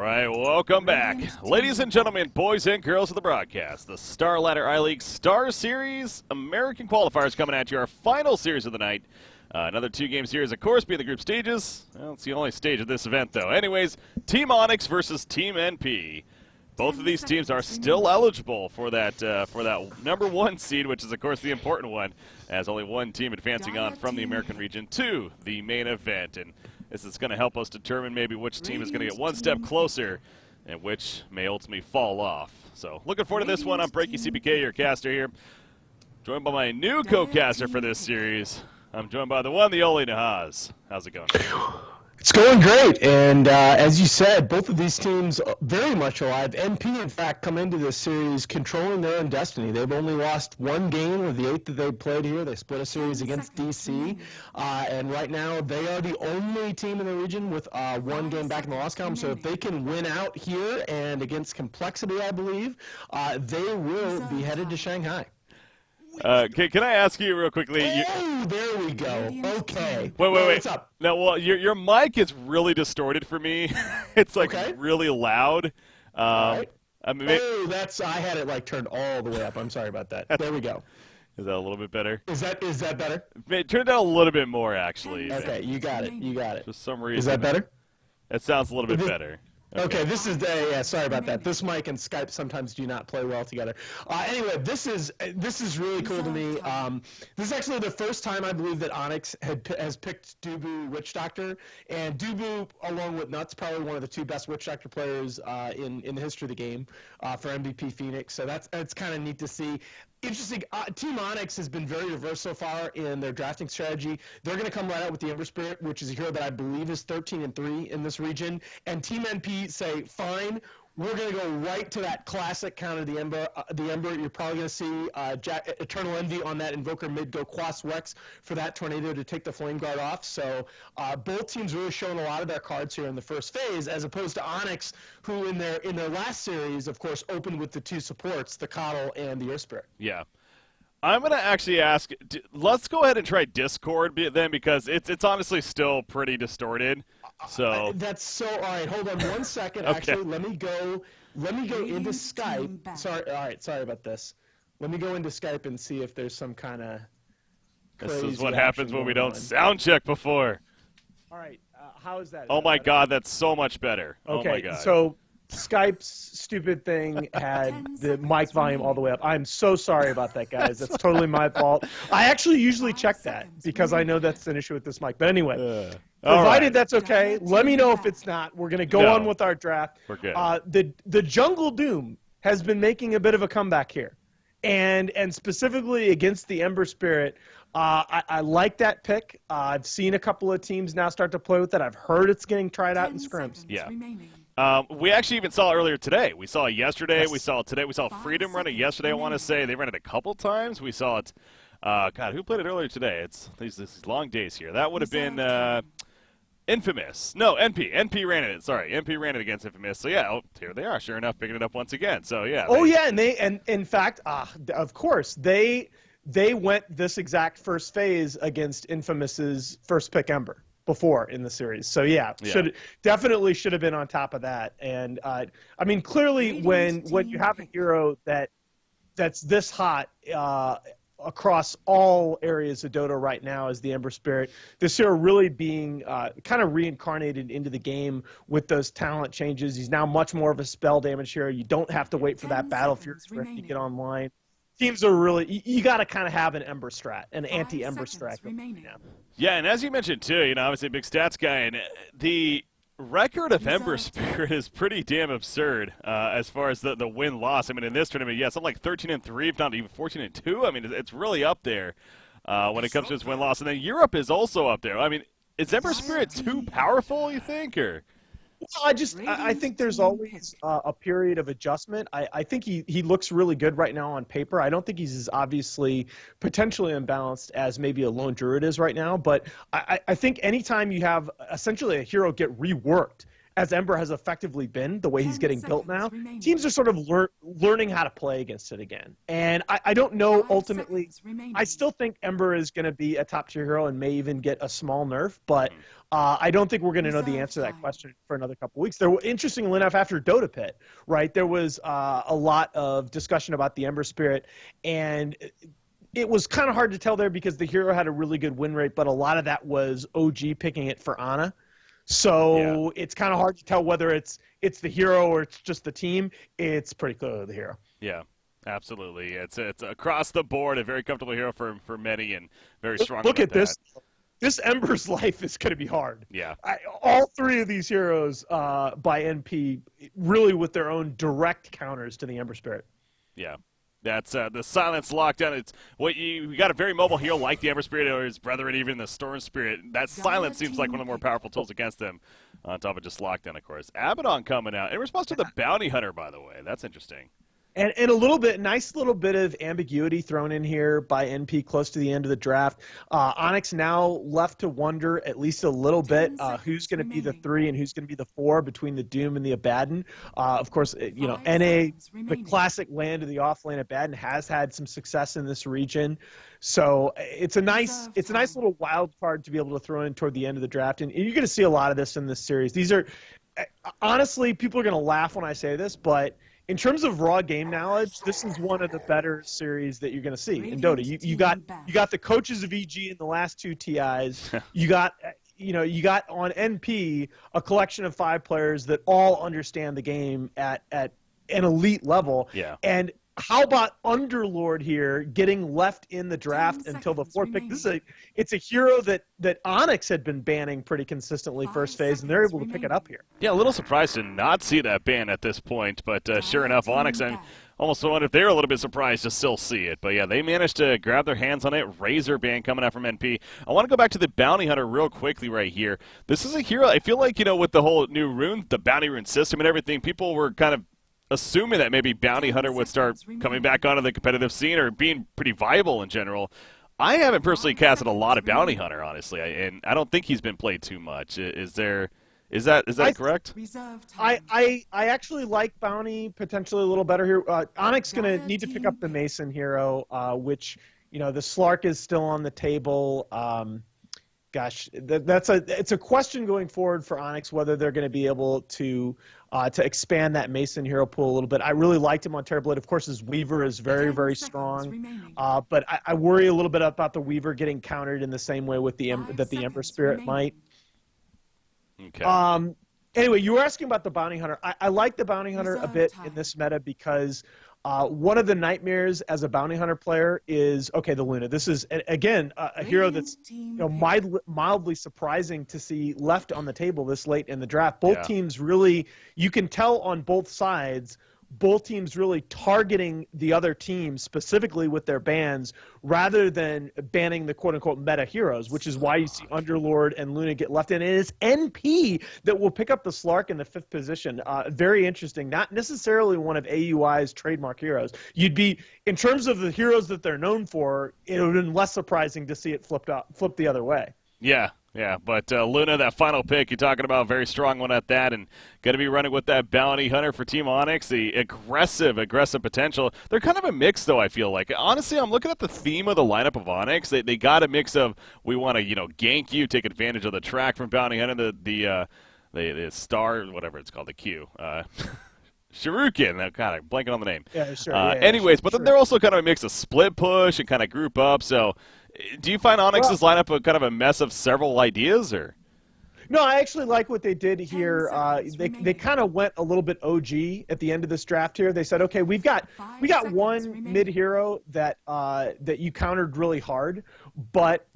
All right, welcome back. Ladies and gentlemen, boys and girls of the broadcast, the Star Ladder I-League Star Series American Qualifiers coming at you, our final series of the night. Another two-game series, of course, being the group stages. Well, it's the only stage of this event, though. Anyways, Team Onyx versus Team NP. Both of these teams are still eligible for that #1 seed, which is, of course, the important one, as only one team advancing on from the American region to the main event. And this is going to help us determine maybe which team is going to get one step closer and which may ultimately fall off. So looking forward to this one. I'm Breaky CPK, your caster here. Joined by my new co-caster for this series. I'm joined by the one, the only Nahaz. How's it going? It's going great, and as you said, both of these teams are very much alive. NP, in fact, come into this series controlling their own destiny. They've only lost one game of the 8 that they played here. They split a series against DC, and right now they are the only team in the region with one game back in the loss column. So if they can win out here and against Complexity, I believe, they will be headed to Shanghai. Can I ask you real quickly? Oh, there we go. Okay. Wait. What's up? No, well, your mic is really distorted for me. It's like really loud. All right. I mean, I had it like turned all the way up. I'm sorry about that. There we go. Is that a little bit better? Is that better? It turned out a little bit more, actually. Okay, you got it. For some reason. Is that better? It sounds a little bit better. Okay, this is yeah. Sorry about that. This mic and Skype sometimes do not play well together. Anyway, this is really cool to me. This is actually the first time I believe that Onyx has picked Dubu Witch Doctor, and Dubu, along with Nuts, probably one of the two best Witch Doctor players in the history of the game for MVP Phoenix. So that's kind of neat to see. Interesting. Team Onyx has been very diverse so far in their drafting strategy. They're going to come right out with the Ember Spirit, which is a hero that I believe is 13-3 in this region. And Team NP say, fine, we're going to go right to that classic counter, the Ember. You're probably going to see Eternal Envy on that Invoker mid go Quas Wex for that Tornado to take the Flame Guard off. So both teams really showing a lot of their cards here in the first phase, as opposed to Onyx, who in their last series, of course, opened with the two supports, the Coddle and the Earth Spirit. Yeah. I'm going to actually ask, let's go ahead and try Discord then, because it's honestly still pretty distorted. So that's so all right. Hold on 1 second. Okay. Actually, let me go into Skype. Sorry about this. Let me go into Skype and see if there's some kind of. This is what happens when we don't sound check before. All right. How is that? Oh my God, that's so much better. Okay. Oh my God. So Skype's stupid thing had the mic volume all the way up. I'm so sorry about that, guys. That's totally my fault. I actually usually check that because I know that's an issue with this mic. But anyway. Provided that's okay, let me know if it's not. We're going to go on with our draft. We're good. The Jungle Doom has been making a bit of a comeback here. And specifically against the Ember Spirit, I like that pick. I've seen a couple of teams now start to play with it. I've heard it's getting tried out in scrims. Yeah. We actually even saw it earlier today. We saw it yesterday. Yes. We saw it today. We saw Freedom run it yesterday, I want to say. They ran it a couple times. We saw it. God, who played it earlier today? It's these long days here. That would have been Infamous. No, NP. NP ran it. Sorry, NP ran it against Infamous. So yeah, here they are. Sure enough, picking it up once again. So yeah. And in fact, of course, they went this exact first phase against Infamous's first pick Ember before in the series. So yeah. Definitely should have been on top of that. And I mean, clearly when you have a hero that's this hot across all areas of Dota right now as the Ember Spirit, this hero really being kind of reincarnated into the game with those talent changes. He's now much more of a spell damage hero. You don't have to wait for that Battle Fury Script to get online. Teams are really, you got to kind of have an Ember strat, an anti-Ember strat. Yeah, and as you mentioned too, obviously a big stats guy, and the record of Ember Spirit is pretty damn absurd as far as the win-loss. I mean, in this tournament, something like 13-3, if not even 14-2. I mean, it's really up there when it comes to its win-loss. And then Europe is also up there. I mean, is Ember Spirit too powerful, you think, or? Well, I think there's always a period of adjustment. I think he looks really good right now on paper. I don't think he's as obviously potentially unbalanced as maybe a Lone Druid is right now. But I think anytime you have essentially a hero get reworked as Ember has effectively been, the way he's getting built now, teams are sort of learning how to play against it again. And I don't know, ultimately, I still think Ember is going to be a top-tier hero and may even get a small nerf, but I don't think we're going to know the answer to that question for another couple weeks. There were, interestingly enough, after Dota Pit, right, there was a lot of discussion about the Ember Spirit, and it was kind of hard to tell there because the hero had a really good win rate, but a lot of that was OG picking it for Ana. So it's kind of hard to tell whether it's the hero or it's just the team. It's pretty clearly the hero. Yeah, absolutely. It's across the board a very comfortable hero for many and very strong. Look at this. This Ember's life is going to be hard. Yeah. All three of these heroes by NP really with their own direct counters to the Ember Spirit. Yeah. That's the silence lockdown. It's what you got a very mobile hero like the Ember Spirit or his brethren, even the Storm Spirit. That silence seems like one of the more powerful tools against them, on top of just lockdown, of course. Abaddon coming out in response to the Bounty Hunter, by the way. That's interesting. And nice little bit of ambiguity thrown in here by NP close to the end of the draft. Onyx now left to wonder at least a little bit who's going to be the 3 and who's going to be the 4 between the Doom and the Abaddon. Of course, NA, the classic land of the offlane Abaddon, has had some success in this region. So it's a nice little wild card to be able to throw in toward the end of the draft. And you're going to see a lot of this in this series. These are, honestly, people are going to laugh when I say this, but in terms of raw game knowledge, this is one of the better series that you're going to see in Dota. You got the coaches of EG in the last 2 TIs. You got on NP a collection of 5 players that all understand the game at an elite level. Yeah. And how about Underlord here getting left in the draft until the 4th pick? It's a hero that Onyx had been banning pretty consistently first phase, and they're able to pick it up here. Yeah, a little surprised to not see that ban at this point, but sure enough, Onyx, I almost wonder if they're a little bit surprised to still see it. But yeah, they managed to grab their hands on it. Razor ban coming out from NP. I want to go back to the Bounty Hunter real quickly right here. This is a hero, I feel like, with the whole new rune, the Bounty Rune system and everything, people were kind of assuming that maybe Bounty Hunter would start coming back onto the competitive scene or being pretty viable in general. I haven't personally casted a lot of Bounty Hunter, honestly, and I don't think he's been played too much. Is that correct? I actually like Bounty potentially a little better here. Onyx going to need to pick up the Mason hero, which the Slark is still on the table. It's a question going forward for Onyx whether they're going to be able to expand that Mason hero pool a little bit. I really liked him on Terrorblade. Of course, his Weaver is very, very strong, but I worry a little bit about the Weaver getting countered in the same way with the Ember Spirit might. Okay. Anyway, you were asking about the Bounty Hunter. I like the Bounty Hunter a bit in this meta because one of the nightmares as a Bounty Hunter player is, the Luna. This is, again, a hero that's mildly surprising to see left on the table this late in the draft. Both teams really, you can tell on both sides, both teams really targeting the other team specifically with their bans rather than banning the quote-unquote meta heroes, which is why you see Underlord and Luna get left in. And it's NP that will pick up the Slark in the 5th position. Very interesting. Not necessarily one of AUI's trademark heroes. You'd be, in terms of the heroes that they're known for, it would have been less surprising to see it flip the other way. Yeah, but Luna, that final pick, you're talking about a very strong one at that, and going to be running with that Bounty Hunter for Team Onyx, the aggressive potential. They're kind of a mix, though, I feel like. Honestly, I'm looking at the theme of the lineup of Onyx. They got a mix of, we want to, gank you, take advantage of the track from Bounty Hunter, the star, whatever it's called, the Q. Shuriken, I'm kind of blanking on the name. Yeah, sure. Then they're also kind of a mix of split push and kind of group up, so... Do you find Onyx's lineup a kind of a mess of several ideas, or? No, I actually like what they did here. They kind of went a little bit OG at the end of this draft here. They said, okay, we got one mid hero that you countered really hard, but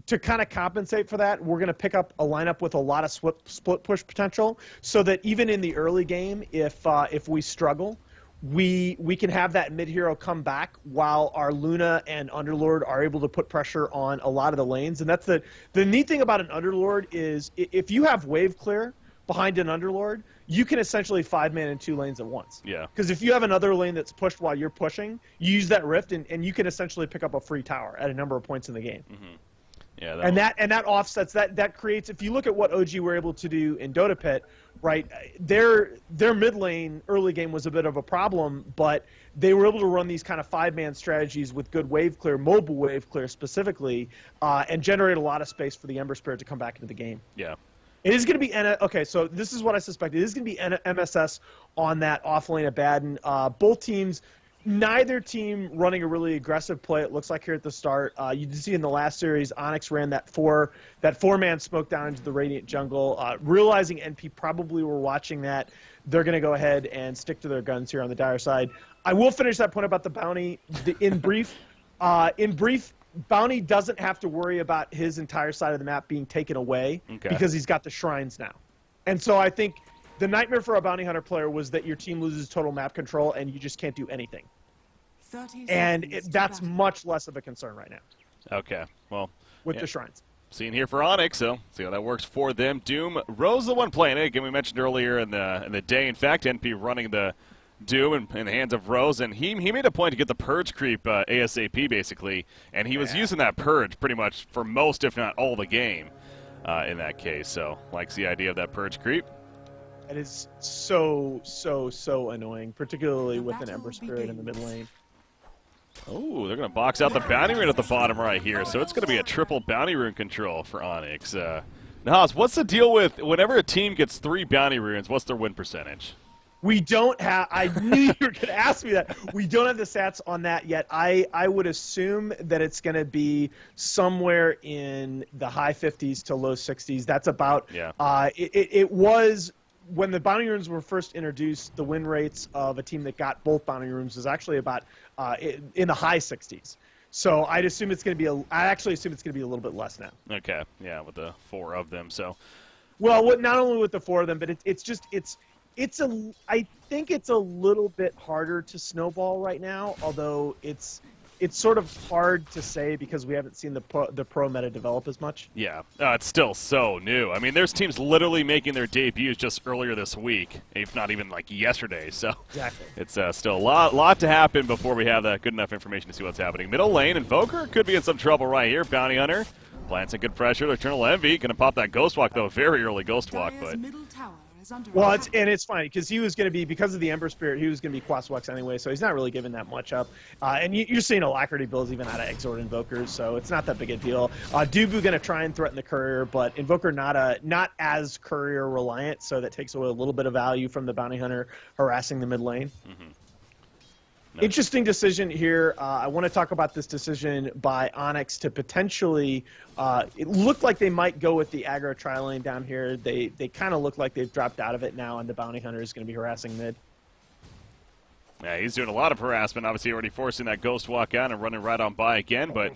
to kind of compensate for that, we're going to pick up a lineup with a lot of split push potential, so that even in the early game, if we struggle, we can have that mid hero come back while our Luna and Underlord are able to put pressure on a lot of the lanes. And that's the neat thing about an Underlord is if you have wave clear behind an Underlord, you can essentially 5-man in 2 lanes at once. Yeah. Because if you have another lane that's pushed while you're pushing, you use that rift and you can essentially pick up a free tower at a number of points in the game. Mm-hmm. Yeah, and that offsets that creates. If you look at what OG were able to do in Dota Pit, right, their mid lane early game was a bit of a problem, but they were able to run these kind of 5-man strategies with good wave clear, mobile wave clear specifically, and generate a lot of space for the Ember Spirit to come back into the game. Yeah. It is going to be okay. So this is what I suspect. It is going to be MSS on that off lane of Baden. Both teams. Neither team running a really aggressive play, it looks like, here at the start. You did see in the last series, Onyx ran that four-man smoke down into the Radiant jungle. Realizing NP probably were watching that, they're going to go ahead and stick to their guns here on the Dire side. I will finish that point about the bounty in brief. Bounty doesn't have to worry about his entire side of the map being taken away because he's got the shrines now. And so I think the nightmare for a bounty hunter player was that your team loses total map control and you just can't do anything. And that's much less of a concern right now. Okay, well. With the shrines. Seeing here for Onyx, so see how that works for them. Doom, Rose the one playing it. Again, we mentioned earlier in the day, in fact, NP running the Doom in the hands of Rose, and he made a point to get the Purge creep ASAP, basically, and he was using that Purge pretty much for most, if not all, the game in that case. So, likes the idea of that Purge creep. It is so annoying, particularly with an Ember Spirit in the mid lane. Oh, they're going to box out the bounty rune at the bottom right here, so it's going to be a triple bounty rune control for Onyx. Nahas, what's the deal with whenever a team gets 3 bounty runes, what's their win percentage? We don't have – I knew you were going to ask me that. We don't have the stats on that yet. I would assume that it's going to be somewhere in the high 50s to low 60s. That's about – it was – when the bounty runes were first introduced, the win rates of a team that got both bounty runes was actually about in the high 60s. So I'd assume it's going to be I actually assume it's going to be a little bit less now. Okay, yeah, with the 4 of them. So, well, not only with the 4 of them, but I think it's a little bit harder to snowball right now. Although it's sort of hard to say because we haven't seen the pro meta develop as much. Yeah, it's still so new. I mean, there's teams literally making their debuts just earlier this week, if not even like yesterday. So exactly. It's still a lot to happen before we have that good enough information to see what's happening. Middle lane, Invoker could be in some trouble right here. Bounty Hunter plants some good pressure. The Eternal Envy going to pop that Ghost Walk, though. Very early Ghost Walk, but... Well, it's funny because he was going to be, because of the Ember Spirit, he was going to be Quaswex anyway, so he's not really giving that much up. And you're seeing Alacrity builds even out of Exort Invokers, so it's not that big a deal. Dubu going to try and threaten the Courier, but Invoker not as Courier reliant, so that takes away a little bit of value from the Bounty Hunter harassing the mid lane. Mm-hmm. Interesting decision here. I want to talk about this decision by Onyx to potentially. It looked like they might go with the aggro tri lane down here. They kind of look like they've dropped out of it now, and the Bounty Hunter is going to be harassing mid. Yeah, he's doing a lot of harassment. Obviously, already forcing that Ghost Walk out and running right on by again, but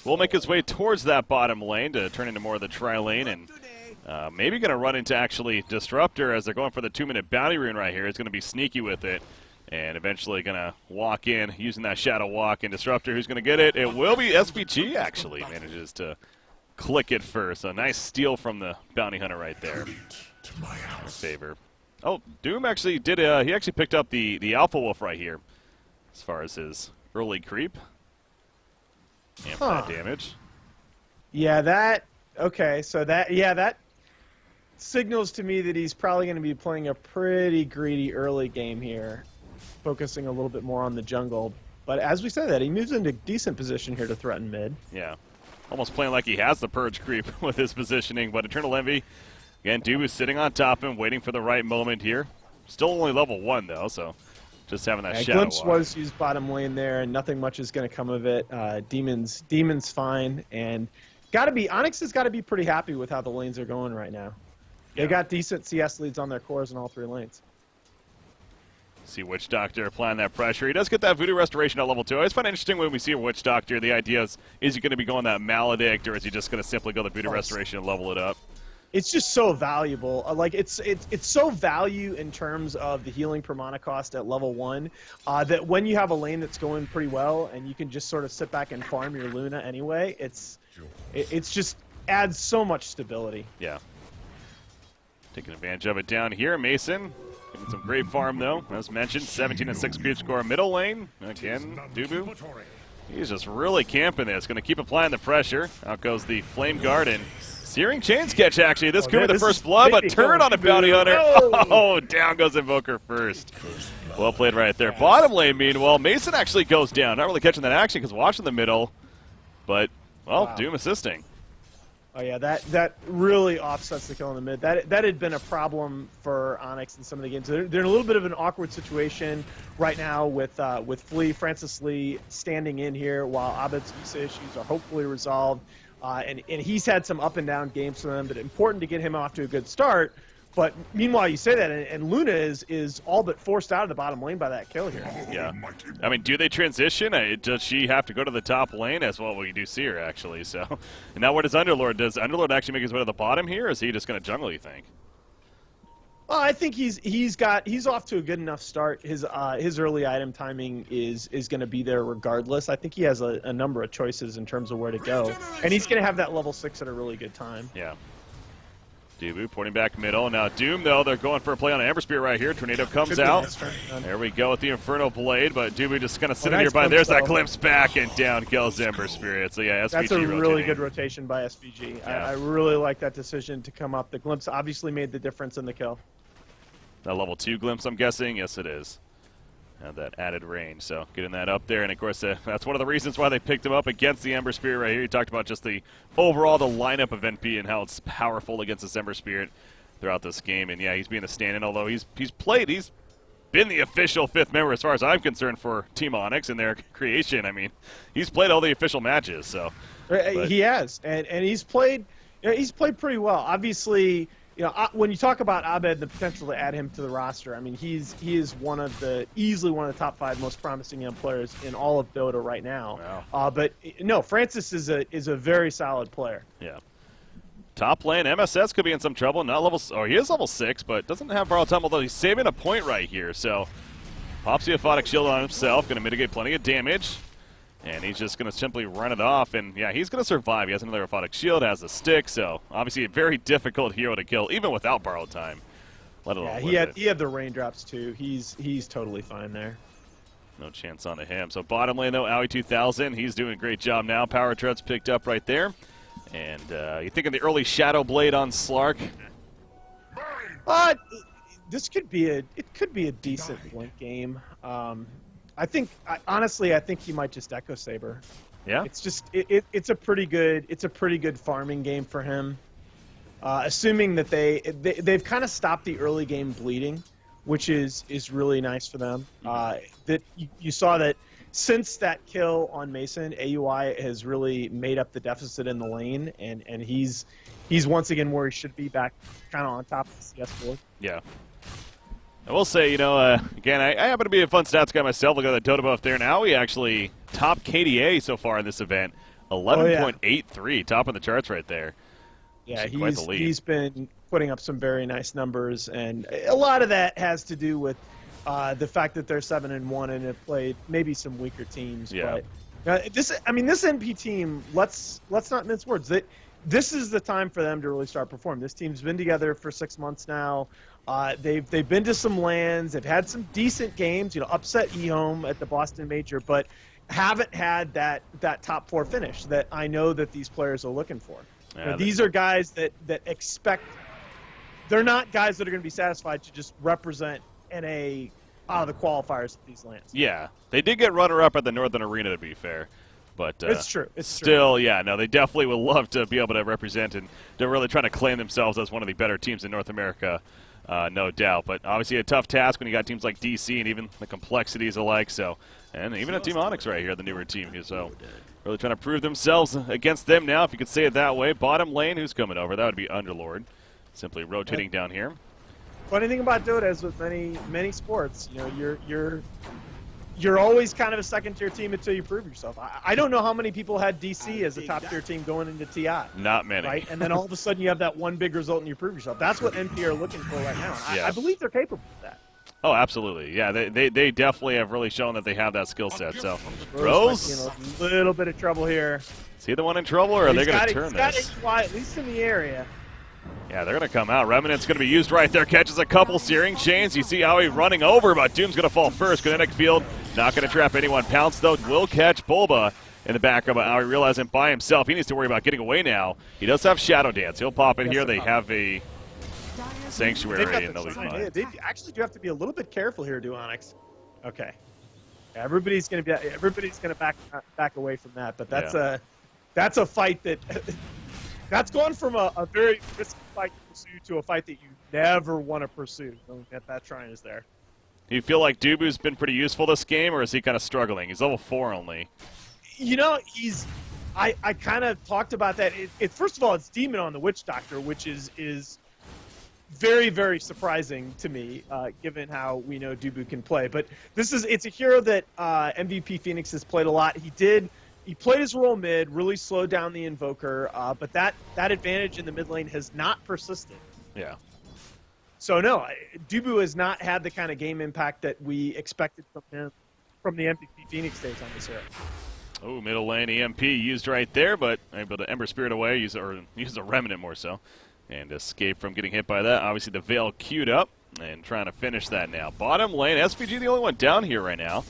will make his way towards that bottom lane to turn into more of the tri lane, and maybe going to run into actually Disruptor as they're going for the 2-minute bounty rune right here. He's going to be sneaky with it. And eventually going to walk in using that Shadow Walk. And Disruptor, who's going to get it? It will be SVG, actually, manages to click it first. A nice steal from the Bounty Hunter right there. In favor. Oh, Doom actually did. He actually picked up the Alpha Wolf right here as far as his early creep. And that damage. Yeah, okay, so that signals to me that he's probably going to be playing a pretty greedy early game here, focusing a little bit more on the jungle. But as we said that, he moves into decent position here to threaten mid. Yeah. Almost playing like he has the Purge creep with his positioning. But Eternal Envy, again, Dubu is sitting on top of him, waiting for the right moment here. Still only level 1, though, so just having that Shadow Glimpse Walk. was used bottom lane there, and nothing much is going to come of it. Demon's fine. And Onyx has got to be pretty happy with how the lanes are going right now. They got decent CS leads on their cores in all 3 lanes. See Witch Doctor applying that pressure. He does get that Voodoo Restoration at level 2. I always find it interesting when we see a Witch Doctor. The idea is he going to be going that Maledict, or is he just going to simply go the Voodoo Restoration and level it up? It's just so valuable. Like it's so value in terms of the healing per mana cost at level 1 that when you have a lane that's going pretty well and you can just sort of sit back and farm your Luna anyway, it's just adds so much stability. Yeah. Taking advantage of it down here. Mason getting some great farm, though. As mentioned, 17 and 6 creep score middle lane. Again, Dubu He's just really camping this. Going to keep applying the pressure. Out goes the Flame Guard and Searing Chains catch, actually. This could be the first blood, but turn on a Bounty Hunter. Oh, down goes Invoker first. Well played right there. Bottom lane, meanwhile, Mason actually goes down. Not really catching that action because watching the middle, but, well, wow. Doom assisting. Oh, yeah, that really offsets the kill in the mid. That had been a problem for Onyx in some of the games. They're in a little bit of an awkward situation right now with Flea, Francis Lee standing in here while Abed's visa issues are hopefully resolved. And he's had some up and down games for them, but important to get him off to a good start. But meanwhile, you say that, and Luna is all but forced out of the bottom lane by that kill here. Yeah. I mean, do they transition? Does she have to go to the top lane? As well, we do see her, actually. So, and now where does Underlord? Does Underlord actually make his way to the bottom here, or is he just going to jungle, you think? Well, I think he's off to a good enough start. His early item timing is going to be there regardless. I think he has a number of choices in terms of where to go, and he's going to have that level 6 at a really good time. Yeah. Dubu pointing back middle. Now Doom, though, they're going for a play on Amber Spear right here. Tornado comes out. There we go with the Inferno Blade, but Dubu just kind of sitting nearby. There's that glimpse back, and down kills Ember Spirit. So, yeah, SVG That's a rotating. really good rotation by SVG. Yeah. I really like that decision to come up. The glimpse obviously made the difference in the kill. That level 2 glimpse, I'm guessing? Yes, it is. Have that added range, so getting that up there, and of course that's one of the reasons why they picked him up against the Ember Spirit right here. You talked about just the overall the lineup of NP and how it's powerful against this Ember Spirit throughout this game, and yeah, he's being the stand-in. Although he's been the official 5th member as far as I'm concerned for Team Onyx and their creation. I mean, he's played all the official matches, so he has, and he's played pretty well. Obviously. You know, when you talk about Abed, the potential to add him to the roster, I mean, he is easily one of the top 5 most promising young players in all of Dota right now. Wow. But no, Francis is a very solid player. Yeah. Top lane, MSS could be in some trouble. Not level, he is level 6, but doesn't have borrowed time. Although he's saving a point right here, so pops the Aphotic Shield on himself, going to mitigate plenty of damage. And he's just going to simply run it off, and yeah, he's going to survive. He has another Aphotic Shield, has a stick, so obviously a very difficult hero to kill, even without borrowed time. He had the raindrops too. He's totally fine there. No chance onto him. So bottom lane though, Owie 2000, he's doing a great job now. Power Tread's picked up right there, and you thinking the early Shadow Blade on Slark? This could be a decent Blink game. Honestly, I think he might just Echo Saber. Yeah. It's just it's a pretty good farming game for him. Assuming that they've kind of stopped the early game bleeding, which is really nice for them. That you saw that since that kill on Mason, AUI has really made up the deficit in the lane, and he's once again where he should be, back kind of on top of the CS board. Yeah. I will say, again, I happen to be a fun stats guy myself. Look at that Dota buff there. Now he actually top KDA so far in this event, 11.83, top of the charts right there. Yeah, he's been putting up some very nice numbers, and a lot of that has to do with the fact that they're 7-1 and have played maybe some weaker teams. Yeah. But this NP team, let's not mince words. This is the time for them to really start performing. This team's been together for 6 months now. They've been to some lands. They've had some decent games. Upset eHome at the Boston Major, but haven't had that top 4 finish that I know that these players are looking for. Yeah, these are guys that expect. They're not guys that are going to be satisfied to just represent NA out of the qualifiers of these lands. Yeah, they did get runner-up at the Northern Arena, to be fair. But it's true. It's still, true. Yeah, no, they definitely would love to be able to represent, and they're really trying to claim themselves as one of the better teams in North America, no doubt. But obviously a tough task when you got teams like DC and even the complexities alike. So, and even a Team Onyx right here, the newer team here. So, really trying to prove themselves against them now, if you could say it that way. Bottom lane, who's coming over? That would be Underlord, simply rotating down here. Funny thing about Dota is with many sports, you're always kind of a second-tier team until you prove yourself. I don't know how many people had DC as a top-tier team going into TI. Not many. Right? And then all of a sudden you have that one big result and you prove yourself. That's what NP are looking for right now. Yeah. I believe they're capable of that. Oh, absolutely. Yeah, they definitely have really shown that they have that skill set. So, Rose, a little bit of trouble here. Is he the one in trouble, or are they going to turn this? He's got at least in the area. Yeah, they're going to come out. Remnant's going to be used right there. Catches a couple Searing Chains. You see how he's running over, but Doom's going to fall first. Kinetic Field Not going to trap anyone. Pounce, though, will catch Bulba in the back of Aoi, realizing by himself he needs to worry about getting away now. He does have Shadow Dance. He'll pop in here. They have a Sanctuary, and they'll be fine. They actually do have to be a little bit careful here, do Onyx. Okay. Everybody's going to back away from that, but that's a fight that that's gone from a very risky fight to pursue to a fight that you never want to pursue. Don't get that Shrine is there. Do you feel like Dubu's been pretty useful this game, or is he kind of struggling? He's level 4 only. You know, I kind of talked about that. First of all, it's Demon on the Witch Doctor, which is very, very surprising to me, given how we know Dubu can play. But it's a hero that MVP Phoenix has played a lot. He played his role mid, really slowed down the Invoker, but that advantage in the mid lane has not persisted. Yeah. So no, Dubu has not had the kind of game impact that we expected from him from the MVP Phoenix days on this hero. Oh, middle lane EMP used right there, but able to Ember Spirit away, use a Remnant more so, and escape from getting hit by that. Obviously, the Veil queued up and trying to finish that now. Bottom lane, SVG the only one down here right now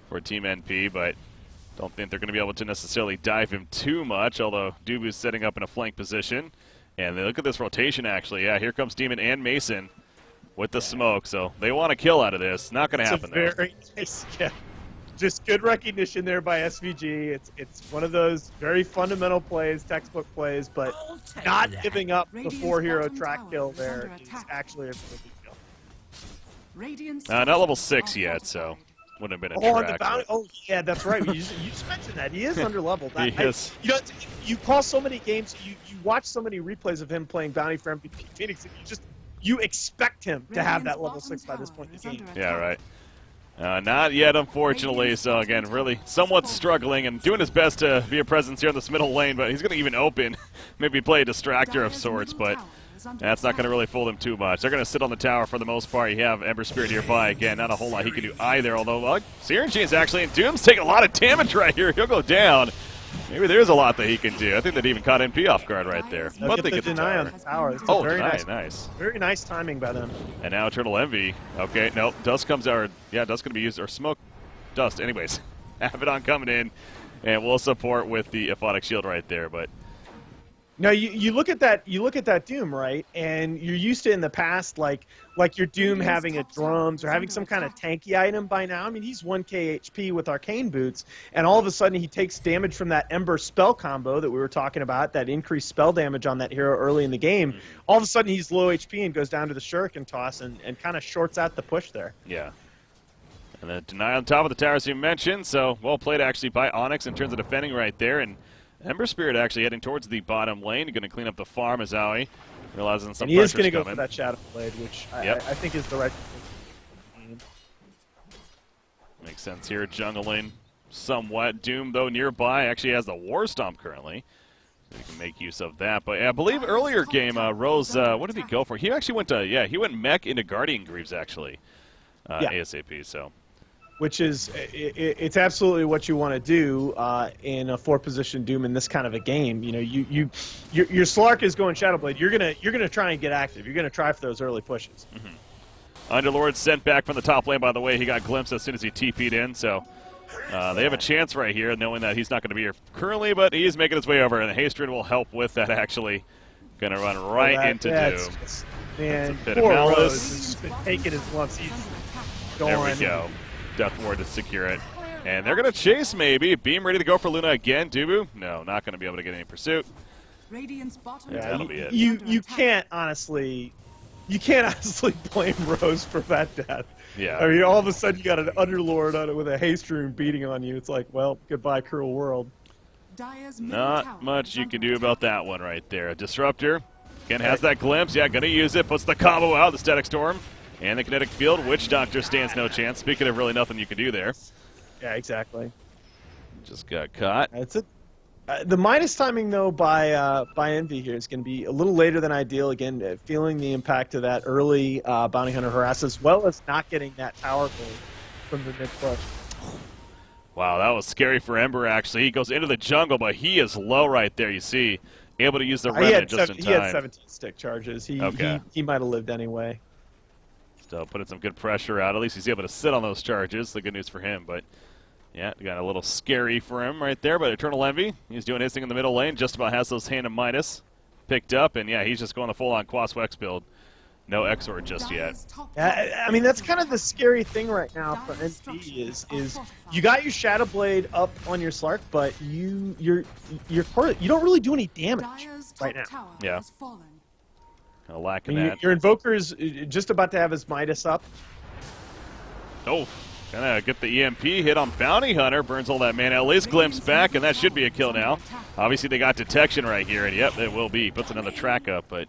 for Team NP, but don't think they're going to be able to necessarily dive him too much, although Dubu's setting up in a flank position. And they look at this rotation, actually. Yeah, here comes Demon and Mason with the smoke, so they want a kill out of this. Not going to happen, though. Very nice, yeah. Just good recognition there by SVG. It's one of those very fundamental plays, textbook plays, but not giving up the 4-hero track kill there is actually a really big kill. Not level 6 yet, so wouldn't have been a track. On the bounty. Oh, yeah, that's right. You just mentioned that. He is underleveled. He is. You call so many games, you watch so many replays of him playing bounty for MVP Phoenix, and you expect him to have that level 6 by this point in the game. Yeah, right. Not yet, unfortunately. So, again, really somewhat struggling and doing his best to be a presence here in this middle lane, but he's going to even open, maybe play a distractor of sorts, but that's not going to really fool them too much. They're going to sit on the tower for the most part. You have Ember Spirit nearby. Again, not a whole lot he can do either, although Siren Chain's actually, and Doom's taking a lot of damage right here. He'll go down. Maybe there's a lot that he can do. I think that even caught NP off guard right there. But they get the deny on the tower. It's oh, very nice. Very nice timing by them. And now Eternal Envy. Okay, no, Dust comes out. Yeah, Dust going to be used, or Smoke. Dust. Anyways, Abaddon coming in, and we'll support with the Aphotic Shield right there. But now you look at that. You look at that Doom, right? And you're used to in the past, like your Doom having a drums or having some kind of tanky item by now. I mean, he's 1k HP with Arcane Boots, and all of a sudden he takes damage from that Ember spell combo that we were talking about, that increased spell damage on that hero early in the game. All of a sudden he's low HP and goes down to the Shuriken Toss and kind of shorts out the push there. Yeah. And the deny on top of the tower, as you mentioned, so well played actually by Onyx in terms of defending right there. And Ember Spirit actually heading towards the bottom lane, going to clean up the farm as Aoi realizing some and he is going to go for that Shadow Blade, which I think is the right thing. Makes sense here, jungling somewhat. Doom, though, nearby, actually has the War Stomp currently. So you can make use of that. But I believe earlier game, Rose, what did he go for? He actually went to, he went mech into Guardian Greaves, actually, ASAP, so. Which is, it's absolutely what you want to do in a 4-position Doom in this kind of a game. You know, your Slark is going Shadow Blade. You're gonna try and get active. You're gonna try for those early pushes. Underlord sent back from the top lane, by the way. He got glimpsed as soon as he TP'd in, so they have a chance right here, knowing that he's not going to be here currently, but he's making his way over, and Hastrid will help with that, actually. Going to run right into Doom. Man, poor Rose has just been taking his lumps. He's going. There we go. Death Ward to secure it. And they're going to chase, maybe. Beam ready to go for Luna again. Dubu? No, not going to be able to get any pursuit. That'll be it. You can't honestly blame Rose for that death. Yeah. I mean, all of a sudden you got an Underlord on it with a haste rune beating on you. It's like, well, goodbye, cruel world. Not much you can do about that one right there. Disruptor, again, has that glimpse. Yeah, going to use it. Puts the combo out, the Static Storm. And the Kinetic Field. Witch Doctor stands no chance. Speaking of really nothing you can do there. Yeah, exactly. Just got caught. That's it. The minus timing, though, by Envy here is going to be a little later than ideal. Again, feeling the impact of that early Bounty Hunter harass, as well as not getting that tower gold from the mid-push. Wow, that was scary for Ember, actually. He goes into the jungle, but he is low right there, you see. Able to use the remnant just in time. He had 17 stick charges. He might have lived anyway. Still putting some good pressure out. At least he's able to sit on those charges. The good news for him. But, yeah, got a little scary for him right there. But Eternal Envy, he's doing his thing in the middle lane. Just about has those Hand of Midas picked up. And, yeah, he's just going the full-on Quas-Wex build. No Exort just yet. I mean, that's kind of the scary thing right now for NP is you got your Shadow Blade up on your Slark, but you don't really do any damage right now. Yeah. Kind of lacking I mean, that. your Invoker's just about to have his Midas up. Oh, gonna get the EMP hit on Bounty Hunter. Burns all that mana. At least glimpse back, and that should be a kill now. Obviously, they got detection right here, and yep, it will be. Puts another track up, but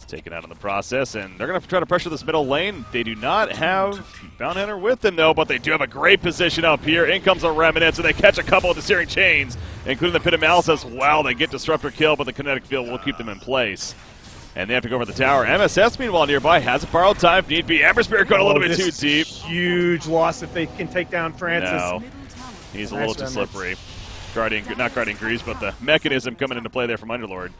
taken out in the process, and they're going to try to pressure this middle lane. They do not have Bounty Hunter with them, though, but they do have a great position up here. In comes a Remnant, so they catch a couple of the Searing Chains, including the Pit of Malice as well. They get Disruptor kill, but the Kinetic Field will keep them in place. And they have to go over the tower. MSS, meanwhile, nearby, has a borrowed time if need be. Ember Spirit going a little bit too deep. Huge loss if they can take down Francis. No, he's a little too slippery. Not Guardian Greaves, but the mechanism coming into play there from Underlord.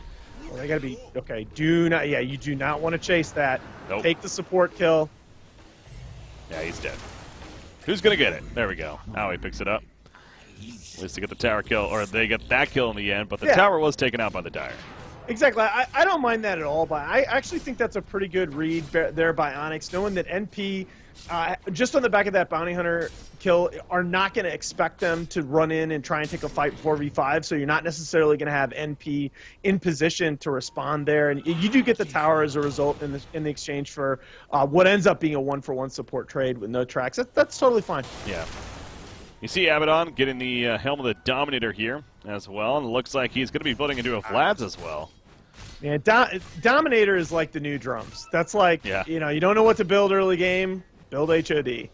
Well, they gotta be okay. You do not want to chase that. Nope. Take the support kill. Yeah, he's dead. Who's gonna get it? There we go. Now he picks it up. At least they get the tower kill, or they get that kill in the end. But the tower was taken out by the Dire. Exactly. I don't mind that at all, but I actually think that's a pretty good read there by Onyx, knowing that NP, just on the back of that Bounty Hunter kill, are not going to expect them to run in and try and take a fight 4v5, so you're not necessarily going to have NP in position to respond there. And you do get the tower as a result in the exchange for what ends up being a 1-for-1 support trade with no tracks. That's totally fine. Yeah. You see Abaddon getting the Helm of the Dominator here as well, and it looks like he's going to be building into a Vlad's as well. Yeah, Dominator is like the new drums. That's like, you don't know what to build early game, build HOD.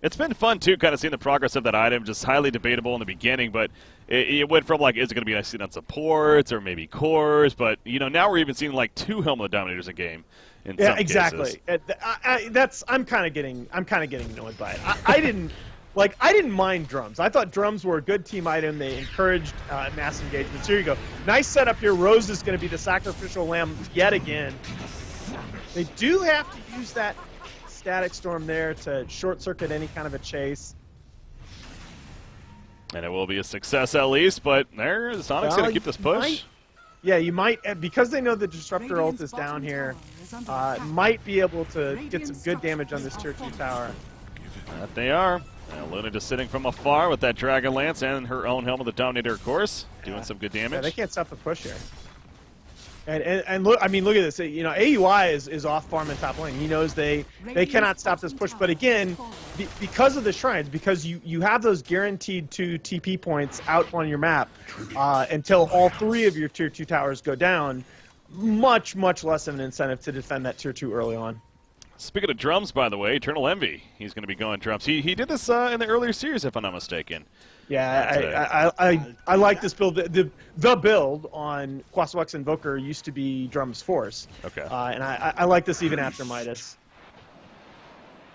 It's been fun, too, kind of seeing the progress of that item. Just highly debatable in the beginning, but it went from, like, is it going to be nice on supports or maybe cores? But, now we're even seeing, like, 2 Helm of the Dominators a game in some cases. Exactly. I'm kind of getting annoyed by it. I didn't mind drums. I thought drums were a good team item. They encouraged mass engagement. So here you go. Nice setup here. Rose is going to be the sacrificial lamb yet again. They do have to use that Static Storm there to short-circuit any kind of a chase. And it will be a success at least, but Sonic's going to keep this push. You might, because they know the Disruptor ult is down here, might be able to get some good damage on this Tier 2 tower. That they are. Luna just sitting from afar with that Dragon Lance and her own Helm of the Dominator, of course, doing some good damage. Yeah, they can't stop the push here. And look, I mean, look at this. AUI is off farm in top lane. He knows they cannot stop this push. But again, because of the shrines, because you have those guaranteed 2 TP points out on your map until all 3 of your Tier 2 towers go down, much less of an incentive to defend that Tier 2 early on. Speaking of drums, by the way, Eternal Envy, he's going to be going drums. He did this in the earlier series, if I'm not mistaken. Yeah, I like this build. The build on Quas-Wex Invoker used to be drums force. Okay. And I like this even after Midas.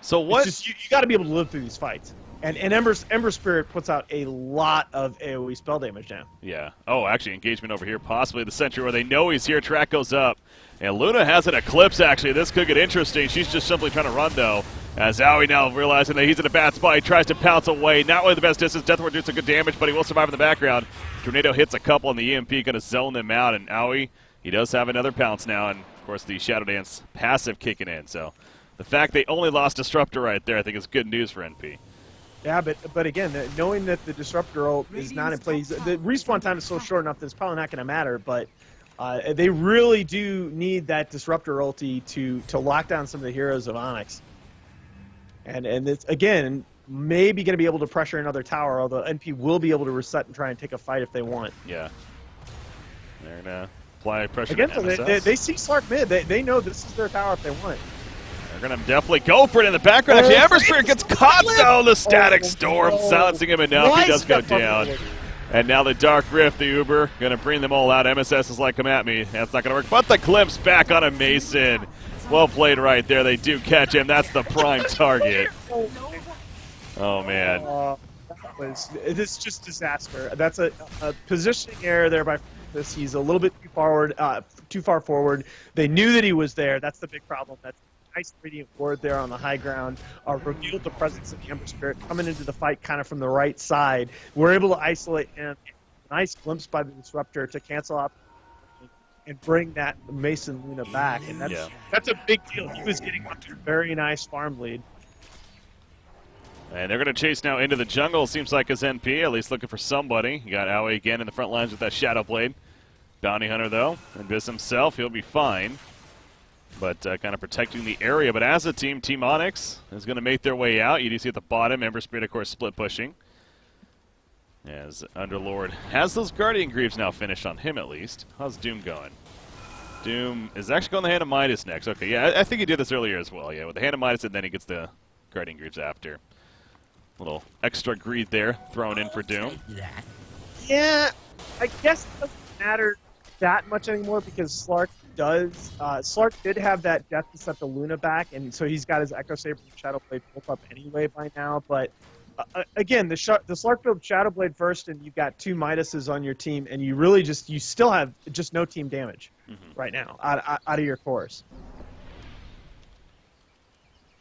So what? It's just, you got to be able to live through these fights. And Ember Spirit puts out a lot of AoE spell damage now. Yeah. Oh, actually, engagement over here. Possibly the Sentry where they know he's here. Track goes up. And Luna has an Eclipse, actually. This could get interesting. She's just simply trying to run, though. As Aoi now realizing that he's in a bad spot. He tries to pounce away. Not really the best distance. Deathward doing some good damage, but he will survive in the background. Tornado hits a couple on the EMP, going to zone them out. And Aoi, he does have another pounce now. And, of course, the Shadow Dance passive kicking in. So the fact they only lost Disruptor right there, I think, is good news for NP. Yeah, but again, knowing that the Disruptor ult is not in play, the respawn time is so short enough that it's probably not going to matter, but they really do need that Disruptor ulti to lock down some of the heroes of Onyx. And it's, again, maybe going to be able to pressure another tower, although NP will be able to reset and try and take a fight if they want. Yeah. They're going to apply pressure again, to MSS. they see Slark mid. They know this is their tower if they want. They're going to definitely go for it in the background. Actually, Ember Spirit gets caught, though. The Static Storm silencing him enough. He does go down. And now the Dark Rift, the Uber, going to bring them all out. MSS is like, come at me. That's not going to work. But the glimpse back on a Mason. Well played right there. They do catch him. That's the prime target. Oh, man. It's just disaster. That's a positioning error there by this. He's a little bit too far forward. They knew that he was there. That's the big problem. That's nice radiant ward there on the high ground, revealed the presence of the Ember Spirit coming into the fight kind of from the right side. We're able to isolate him. Nice glimpse by the Disruptor to cancel out and bring that Mason Luna back, and that's a big deal. He was getting a very nice farm lead. And they're going to chase now into the jungle, seems like, as NP, at least looking for somebody. You got Aoi again in the front lines with that Shadow Blade. Bounty Hunter, though, and Biz himself, he'll be fine. But kind of protecting the area. But as a team, Team Onyx is going to make their way out. You do see at the bottom, Ember Spirit, of course, split pushing. As Underlord has those Guardian Greaves now finished on him, at least. How's Doom going? Doom is actually going the Hand of Midas next. Okay, yeah, I think he did this earlier as well. Yeah, with the Hand of Midas, and then he gets the Guardian Greaves after. Little extra greed there thrown in for Doom. Yeah, I guess it doesn't matter that much anymore because Slark does. Slark did have that death to set the Luna back, and so he's got his Echo Saber and Shadow Blade built up anyway by now. But again, the Slark build Shadow Blade first, and you've got 2 Midases on your team, and you still have just no team damage right now out of your cores.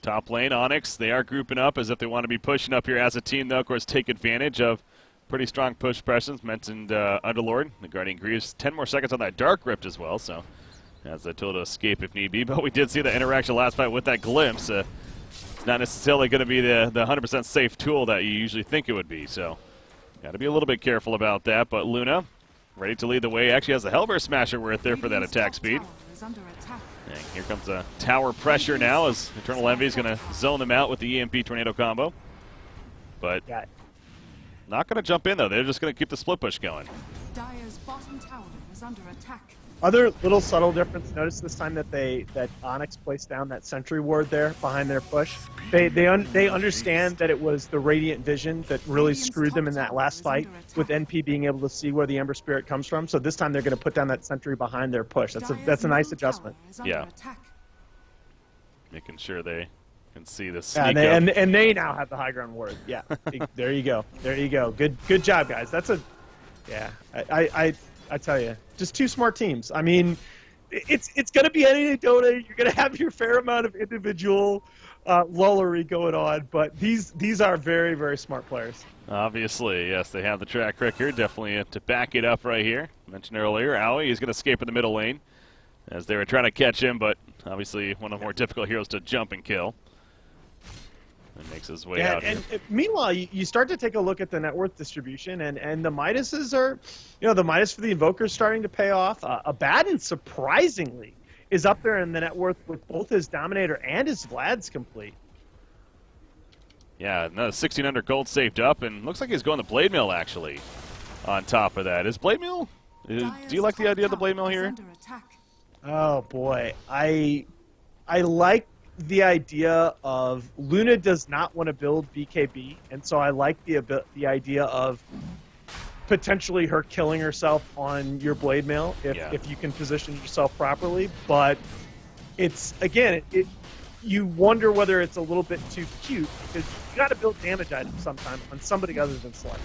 Top lane, Onyx, they are grouping up as if they want to be pushing up here as a team, though, of course, take advantage of pretty strong push presence. Mentioned Underlord, the Guardian Greaves. 10 more seconds on that Dark Rift as well, so has the tool to escape if need be. But we did see the interaction last fight with that glimpse. It's not necessarily going to be the 100% safe tool that you usually think it would be, so got to be a little bit careful about that. But Luna, ready to lead the way, actually has a Hellbear Smasher worth there for that attack speed. And here comes a tower pressure now as Eternal Envy is going to zone them out with the EMP Tornado combo. But not going to jump in, though. They're just going to keep the split push going. Dire's bottom tower is under attack. Other little subtle difference. Notice this time that Onyx placed down that sentry ward there behind their push. They understand that it was the Radiant Vision that really screwed them in that last fight with NP being able to see where the Ember Spirit comes from. So this time they're going to put down that sentry behind their push. That's a nice adjustment. Yeah. Making sure they can see the Yeah, sneak and they now have the high ground ward. Yeah. There you go. There you go. Good job, guys. That's a I tell you, just 2 smart teams. I mean, it's going to be any Dota. You're going to have your fair amount of individual lullery going on, but these are very, very smart players. Obviously, yes, they have the track record. Definitely to back it up right here. Mentioned earlier, Aoi is going to escape in the middle lane as they were trying to catch him, but obviously one of the more difficult heroes to jump and kill. And makes his way out and here. Meanwhile, you start to take a look at the net worth distribution, and the Midases are, the Midas for the Invoker is starting to pay off. Abaddon, surprisingly, is up there in the net worth with both his Dominator and his Vlad's complete. Yeah, another 1,600 gold saved up, and looks like he's going to Blade Mill, actually, on top of that. Is Blade Mill? Do you like the idea of the Blade Mill here? Oh, boy. I like the idea of Luna does not want to build BKB, and so I like the idea of potentially her killing herself on your Blade Mail if you can position yourself properly. But it's again, you wonder whether it's a little bit too cute because you got to build damage items sometime on somebody other than Slug.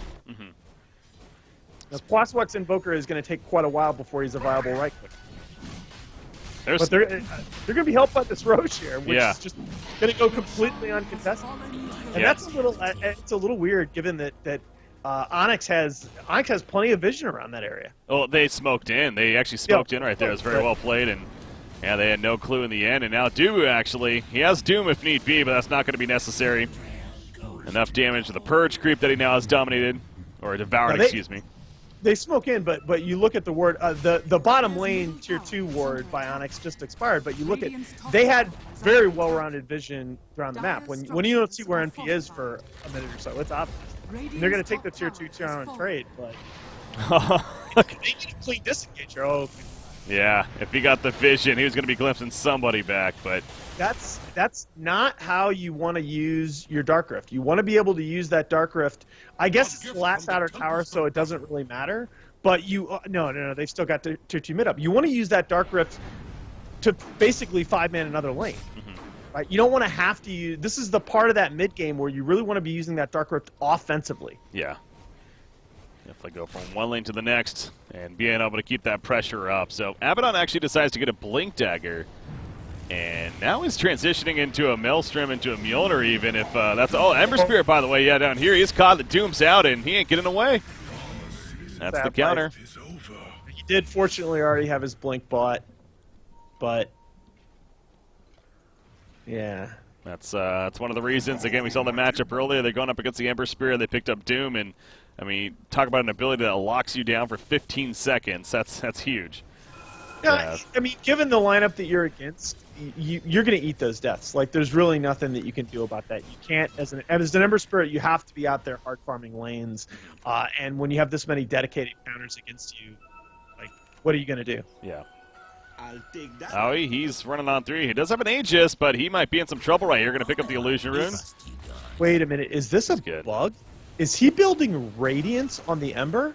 Now, Quaswat's Invoker is going to take quite a while before he's a viable right click. But they're going to be helped by this Roche here, which is just going to go completely uncontested. And that's it's a little weird given that Onyx has plenty of vision around that area. Oh, they smoked in. They actually smoked in right there. It was very well played, and they had no clue in the end. And now Dubu actually, he has Doom if need be, but that's not going to be necessary. Enough damage to the Purge creep that he now has dominated, or devoured, excuse me. They smoke in, but you look at the ward, the bottom lane tier 2 ward by Onyx just expired, but you look at, they had very well-rounded vision around the map. When you don't see where NP is for a minute or so, it's obvious. And they're going to take the tier 2 tier 1 trade, but they need a clean disengage. Yeah, if he got the vision, he was going to be glimpsing somebody back, but that's not how you want to use your Dark Rift. You want to be able to use that Dark Rift. I guess it's the last outer tower, so it doesn't really matter. But no, they've still got tier 2 mid up. You want to use that Dark Rift to basically 5-man another lane. Right? You don't want to have to use. This is the part of that mid game where you really want to be using that Dark Rift offensively. Yeah. Definitely go from one lane to the next and being able to keep that pressure up. So Abaddon actually decides to get a Blink Dagger And now he's transitioning into a Maelstrom, into a Mjolnir even, if that's... Oh, Ember Spirit, by the way, yeah, down here. He's caught, the Doom's out, and he ain't getting away. That's the counter. He did fortunately already have his Blink bought, but... Yeah. That's one of the reasons. Again, we saw the matchup earlier. They're going up against the Ember Spirit. They picked up Doom, and, I mean, talk about an ability that locks you down for 15 seconds. That's huge. Yeah, I mean, given the lineup that you're against, you're going to eat those deaths. Like, there's really nothing that you can do about that. You can't, as an Ember Spirit, you have to be out there hard farming lanes. And when you have this many dedicated counters against you, like, what are you going to do? Yeah. I'll take that. Oh, he's running on 3. He does have an Aegis, but he might be in some trouble right here. Going to pick up the Illusion Rune. Wait a minute. Is this a bug? Is he building Radiance on the Ember?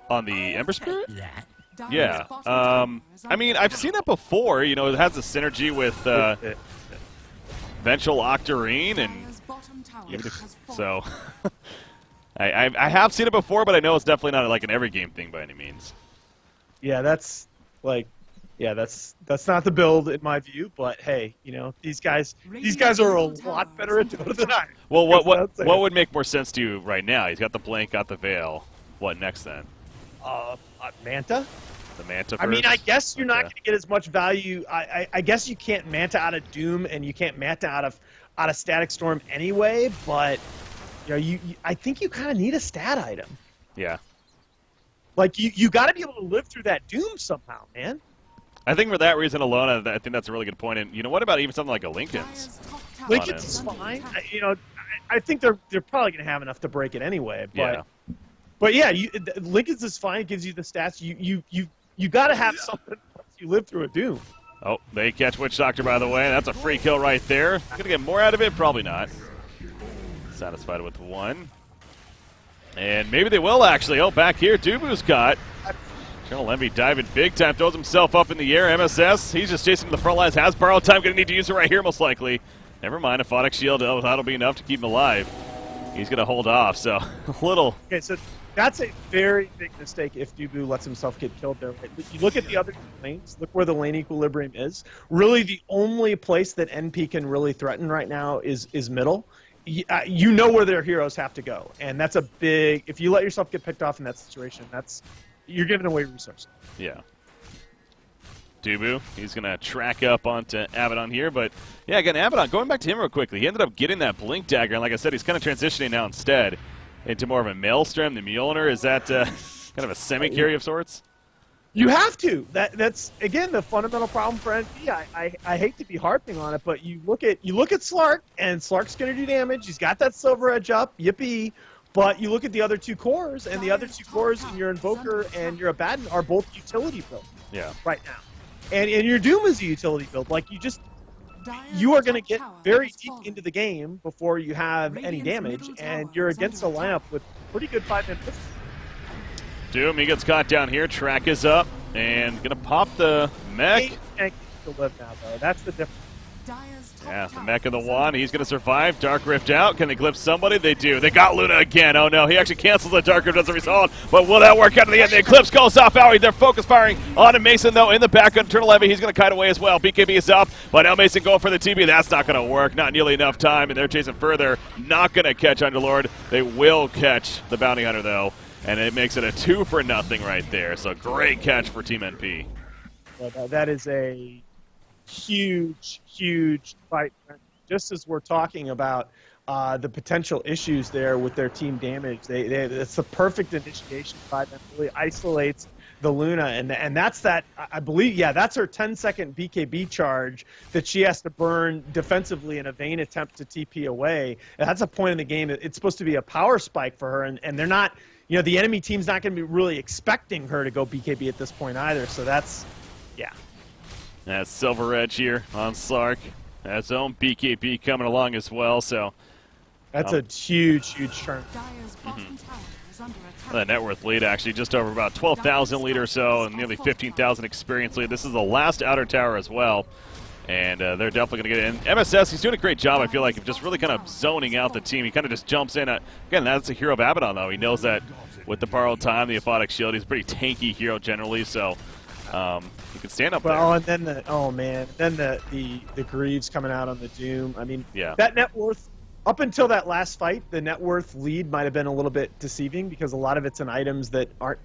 On the Ember Spirit? That. Yeah. I mean, I've seen that before. You know, it has a synergy with Vengeful Octarine, and so I have seen it before, but I know it's definitely not like an every game thing by any means. Yeah, that's like, yeah, that's not the build in my view. But hey, you know, these guys are a lot better at Dota than I am. Well, what would make more sense to you right now? He's got the Blink, got the Veil. What next then? Manta. The Manta first? I mean, I guess you're not going to get as much value. I guess you can't Manta out of Doom, and you can't Manta out of Static Storm anyway. But you know, I think you kind of need a stat item. Yeah. Like you got to be able to live through that Doom somehow, man. I think for that reason alone, I think that's a really good point. And you know, what about even something like a Lincoln's? Lincoln's is fine. I think they're probably going to have enough to break it anyway. But Yeah. But yeah, Lincoln's is fine. It gives you the stats. You got to have something once you live through a Doom. Oh, they catch Witch Doctor, by the way. That's a free kill right there. Going to get more out of it? Probably not. Satisfied with 1. And maybe they will, actually. Oh, back here, Dubu's got. Colonel Envy diving big time, throws himself up in the air. MSS, he's just chasing to the front lines. Has borrowed time, going to need to use it right here, most likely. Never mind, a Photic Shield, that'll be enough to keep him alive. He's going to hold off, so a little. Okay, so that's a very big mistake if Dubu lets himself get killed there. You look at the other lanes, look where the lane equilibrium is. Really, the only place that NP can really threaten right now is middle. You know where their heroes have to go, and that's a big. If you let yourself get picked off in that situation, you're giving away resources. Yeah. Dubu, he's going to track up onto Abaddon here, but yeah, again, Abaddon, going back to him real quickly, he ended up getting that Blink Dagger, and like I said, he's kind of transitioning now instead into more of a Maelstrom. The Mjolnir, is that kind of a semi-carry of sorts? You have to. That's again the fundamental problem for NP. I hate to be harping on it, but you look at Slark, and Slark's going to do damage. He's got that Silver Edge up, yippee. But you look at the other 2 cores, and the other 2 cores in your Invoker and your Abaddon are both utility build. Yeah. Right now. And your Doom is a utility build. Like, you are going to get very deep into the game before you have any damage, and you're against a lineup with pretty good 5-man pistols. Doom, he gets caught down here. Track is up, and going to pop the mech. Can't get to live now, though. That's the difference. Yeah, the mech of the wand. He's going to survive. Dark Rift out. Can they glimpse somebody? They do. They got Luna again. Oh, no. He actually cancels the Dark Rift as a result. But will that work out in the end? The Eclipse goes off. Out. They're focus firing on Mason, though, in the back on Eternal Envy. He's going to kite away as well. BKB is up. But now Mason going for the TB. That's not going to work. Not nearly enough time. And they're chasing further. Not going to catch Underlord. They will catch the Bounty Hunter, though. And it makes it a 2-for-0 right there. So great catch for Team NP. Well, that is a huge fight. Just as we're talking about the potential issues there with their team damage, it's the perfect initiation by them. Really isolates the Luna, and that's that. I believe, yeah, that's her 10-second BKB charge that she has to burn defensively in a vain attempt to TP away. And that's a point in the game. It's supposed to be a power spike for her, and they're not. You know, the enemy team's not going to be really expecting her to go BKB at this point either. So that's, yeah. That's Silver Edge here on Slark. That's his own BKB coming along as well, so. That's a huge turn. The net worth lead, actually, just over about 12,000 lead or so, and nearly 15,000 experience lead. This is the last outer tower as well, and they're definitely going to get it in. MSS, he's doing a great job, I feel like, of just really kind of zoning out the team. He kind of just jumps in. Again, that's a hero of Abaddon, though. He knows that with the borrowed time, the Aphotic Shield, he's a pretty tanky hero generally, so He could stand up Well, there. and then the Greaves coming out on the Doom. I mean, Yeah. that net worth up until that last fight, the net worth lead might have been a little bit deceiving because a lot of it's in items that are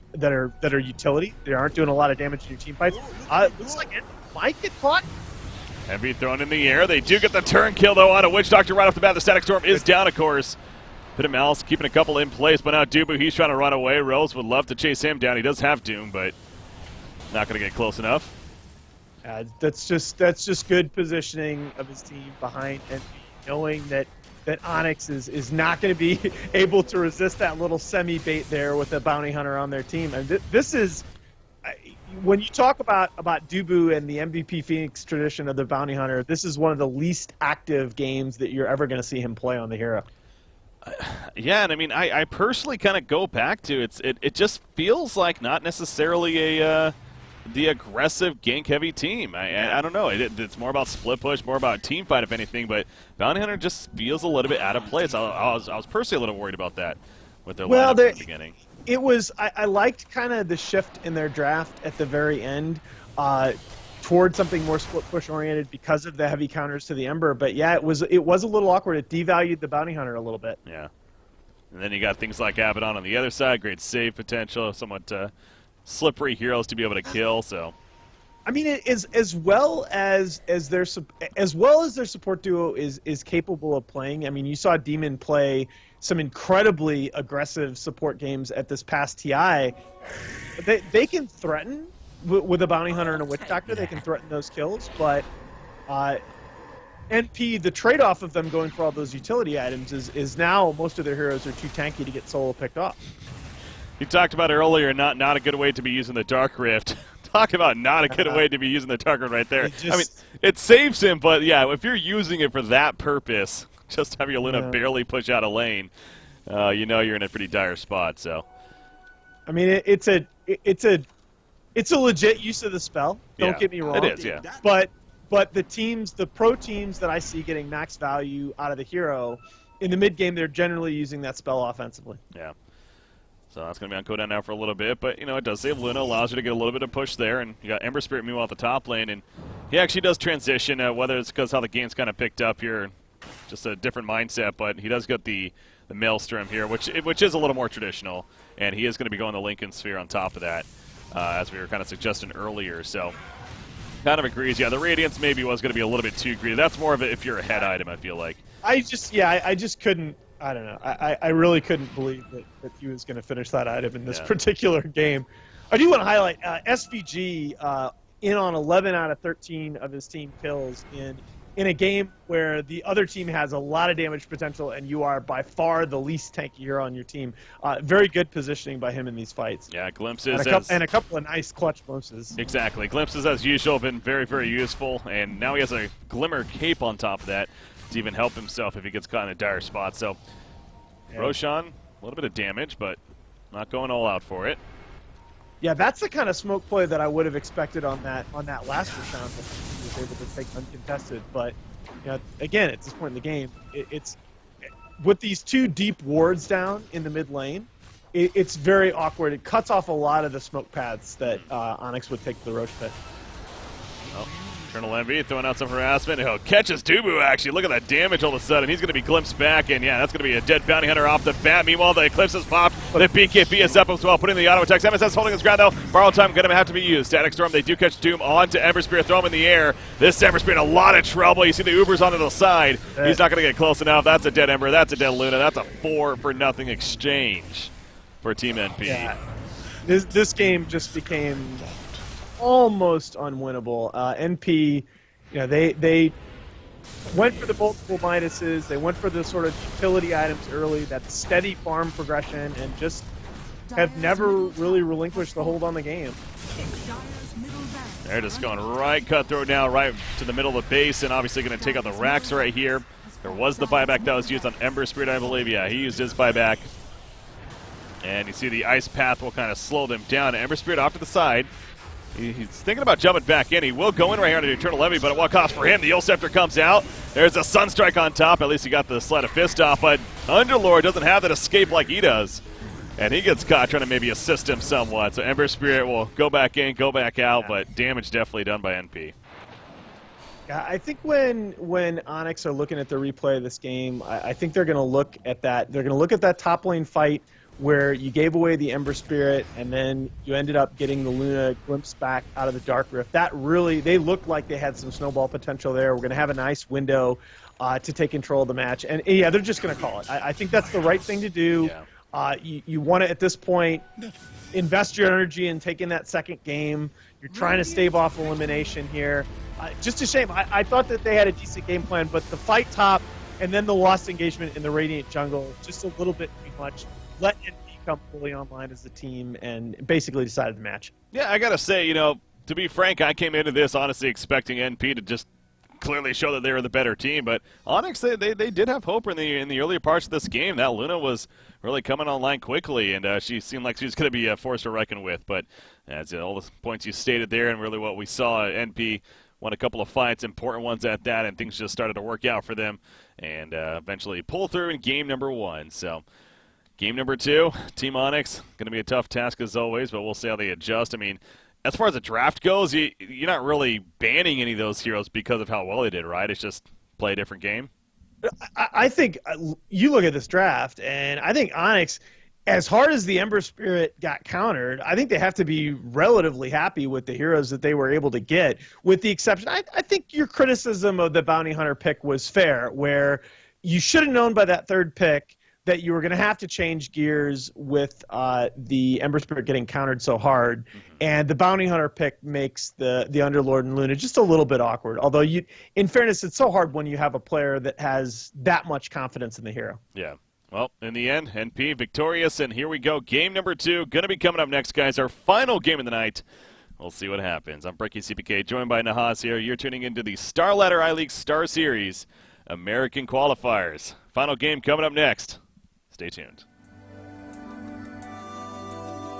utility. They aren't doing a lot of damage in your team fights. Looks like it might get caught. Heavy thrown in the air. They do get the turn kill, though, on a Witch Doctor right off the bat. The Static Storm is down, of course. Bit of Malice keeping a couple in place, but now Dubu, he's trying to run away. Rose would love to chase him down. He does have Doom, but not going to get close enough. That's just good positioning of his team behind NP, knowing that Onyx is not going to be able to resist that little semi-bait there with the Bounty Hunter on their team. And this is... When you talk about Dubu and the MVP Phoenix tradition of the Bounty Hunter, this is one of the least active games that you're ever going to see him play on the hero. Yeah, and I mean, I personally kind of go back to it just feels like not necessarily the aggressive gank-heavy team. I don't know. It's more about split push, more about team fight, if anything, but Bounty Hunter just feels a little bit out of place. I was personally a little worried about that with their lineup in the beginning. It was I liked kind of the shift in their draft at the very end towards something more split push oriented because of the heavy counters to the Ember. But yeah, it was a little awkward. It devalued the Bounty Hunter a little bit. Yeah, and then you got things like Abaddon on the other side, great save potential, somewhat slippery heroes to be able to kill. So, I mean, it is as well as their support duo is capable of playing. I mean, you saw Demon play some incredibly aggressive support games at this past TI. They can threaten with a Bounty Hunter and a Witch Doctor. They can threaten those kills, but NP, the trade-off of them going for all those utility items is now most of their heroes are too tanky to get solo picked off. You talked about earlier, not a good way to be using the Dark Rift. Talk about not a good way to be using the Dark Rift right there. I mean, it saves him, but yeah, if you're using it for that purpose, just have your Luna barely push out a lane, you know you're in a pretty dire spot. So, I mean, it's a legit use of the spell. Don't get me wrong. It is, yeah. But the pro teams that I see getting max value out of the hero in the mid game, they're generally using that spell offensively. Yeah. So that's going to be on cooldown now for a little bit, but it does save Luna, allows you to get a little bit of push there, and you got Ember Spirit meanwhile at the top lane, and he actually does transition, whether it's because how the game's kind of picked up here, just a different mindset, but he does get the Maelstrom here, which is a little more traditional, and he is going to be going the Lincoln Sphere on top of that, as we were kind of suggesting earlier, so kind of agrees. Yeah, the Radiance maybe was going to be a little bit too greedy. That's more of a if you're a head item, I feel like. I just couldn't. I don't know. I really couldn't believe that he was going to finish that item in this particular game. I do want to highlight SVG in on 11 out of 13 of his team kills in a game where the other team has a lot of damage potential and you are by far the least tanky hero on your team. Very good positioning by him in these fights. Yeah, glimpses. And a couple of nice clutch glimpses. Exactly. Glimpses, as usual, have been very, very useful, and now he has a Glimmer Cape on top of that to even help himself if he gets caught in a dire spot. So, Roshan, a little bit of damage, but not going all out for it. Yeah, that's the kind of smoke play that I would have expected on that last round that he was able to take uncontested. But again, at this point in the game, it's with these two deep wards down in the mid lane, it's very awkward. It cuts off a lot of the smoke paths that Onyx would take to the Roche pit. Oh. Eternal Envy throwing out some harassment. He'll catches Dubu, actually. Look at that damage all of a sudden. He's going to be glimpsed back, and yeah, that's going to be a dead Bounty Hunter off the bat. Meanwhile, the Eclipse has popped. The BKB is up as well, putting the auto attacks. MSS holding his ground, though. Borrow time going to have to be used. Static Storm, they do catch Doom onto Ember Spirit, throw him in the air. This Ember Spirit, a lot of trouble. You see the Ubers onto the side. He's not going to get close enough. That's a dead Ember. That's a dead Luna. That's a 4-for-0 exchange for Team NP. Yeah. This game just became almost unwinnable. NP... they went for the multiple minuses. They went for the sort of utility items early, that steady farm progression, and just have never really relinquished the hold on the game. They're just going right cutthroat now, right to the middle of the base, and obviously going to take out the racks right here. There was the buyback that was used on Ember Spirit, I believe. Yeah, he used his buyback. And you see the ice path will kind of slow them down. Ember Spirit off to the side. He's thinking about jumping back in. He will go in right here on the Eternal Levy, but at what cost for him? The Yule Scepter comes out. There's a Sunstrike on top. At least he got the Sleight of Fist off, but Underlord doesn't have that escape like he does. And he gets caught trying to maybe assist him somewhat. So Ember Spirit will go back in, go back out, but damage definitely done by NP. Yeah, I think when Onyx are looking at the replay of this game, I think they're going to look at that. They're going to look at that top lane fight where you gave away the Ember Spirit and then you ended up getting the Luna glimpse back out of the Dark Rift. That really, they looked like they had some snowball potential there. We're going to have a nice window to take control of the match. And yeah, they're just going to call it. I think that's the right thing to do. Yeah. You want to, at this point, invest your energy in taking that second game. You're trying to stave off elimination here. Just a shame. I thought that they had a decent game plan, but the fight top and then the lost engagement in the Radiant jungle, just a little bit too much. Let NP come fully online as a team and basically decided the match. Yeah, I got to say, to be frank, I came into this honestly expecting NP to just clearly show that they were the better team, but Onyx, they did have hope in the earlier parts of this game. That Luna was really coming online quickly, and she seemed like she was going to be a force to reckon with, but as all the points you stated there and really what we saw, NP won a couple of fights, important ones at that, and things just started to work out for them, and eventually pull through in game number 1. So game number 2, Team Onyx, going to be a tough task as always, but we'll see how they adjust. I mean, as far as the draft goes, you're not really banning any of those heroes because of how well they did, right? It's just play a different game. I think you look at this draft, and I think Onyx, as hard as the Ember Spirit got countered, I think they have to be relatively happy with the heroes that they were able to get, with the exception. I think your criticism of the Bounty Hunter pick was fair, where you should have known by that third pick that you were going to have to change gears with the Ember Spirit getting countered so hard. Mm-hmm. And the Bounty Hunter pick makes the Underlord and Luna just a little bit awkward. Although, in fairness, it's so hard when you have a player that has that much confidence in the hero. Yeah. Well, in the end, NP victorious, and here we go. Game number 2 going to be coming up next, guys. Our final game of the night. We'll see what happens. I'm Breaky CPK, joined by Nahas here. You're tuning into the Star Ladder iLeague Star Series American Qualifiers. Final game coming up next. Stay tuned.